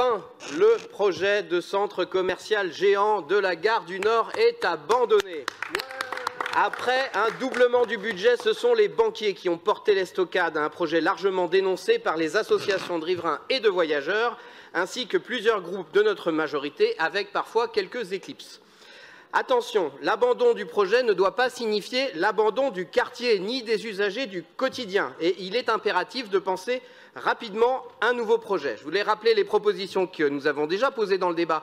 Enfin, le projet de centre commercial géant de la gare du Nord est abandonné. Après un doublement du budget, ce sont les banquiers qui ont porté l'estocade à un projet largement dénoncé par les associations de riverains et de voyageurs, ainsi que plusieurs groupes de notre majorité, avec parfois quelques éclipses. Attention, l'abandon du projet ne doit pas signifier l'abandon du quartier ni des usagers du quotidien. Et il est impératif de penser rapidement un nouveau projet. Je voulais rappeler les propositions que nous avons déjà posées dans le débat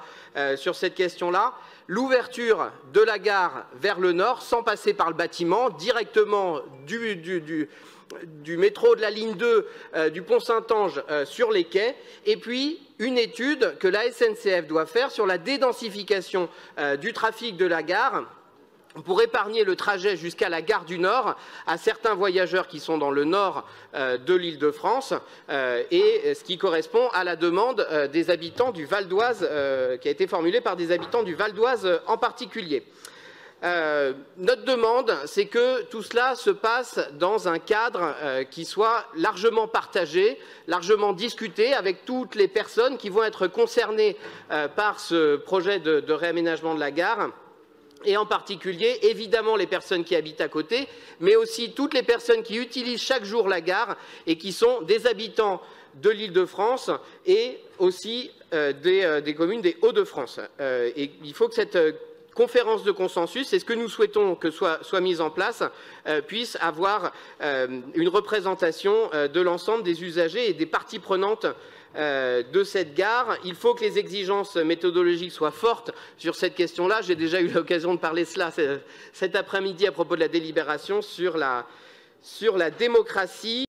sur cette question-là. L'ouverture de la gare vers le nord, sans passer par le bâtiment, directement du métro de la ligne 2 du pont Saint-Ange sur les quais, et puis une étude que la SNCF doit faire sur la dédensification du trafic de la gare pour épargner le trajet jusqu'à la gare du Nord à certains voyageurs qui sont dans le nord de l'Île-de-France, et ce qui correspond à la demande des habitants du Val d'Oise, qui a été formulée par des habitants du Val d'Oise en particulier. Notre demande, c'est que tout cela se passe dans un cadre qui soit largement partagé, largement discuté avec toutes les personnes qui vont être concernées par ce projet de réaménagement de la gare, et en particulier, évidemment, les personnes qui habitent à côté, mais aussi toutes les personnes qui utilisent chaque jour la gare et qui sont des habitants de l'Île-de-France et aussi des communes des Hauts-de-France. Et il faut que cette conférence de consensus, c'est ce que nous souhaitons que soit mise en place, puisse avoir une représentation de l'ensemble des usagers et des parties prenantes de cette gare. Il faut que les exigences méthodologiques soient fortes sur cette question-là. J'ai déjà eu l'occasion de parler cela cet après-midi à propos de la délibération sur la démocratie.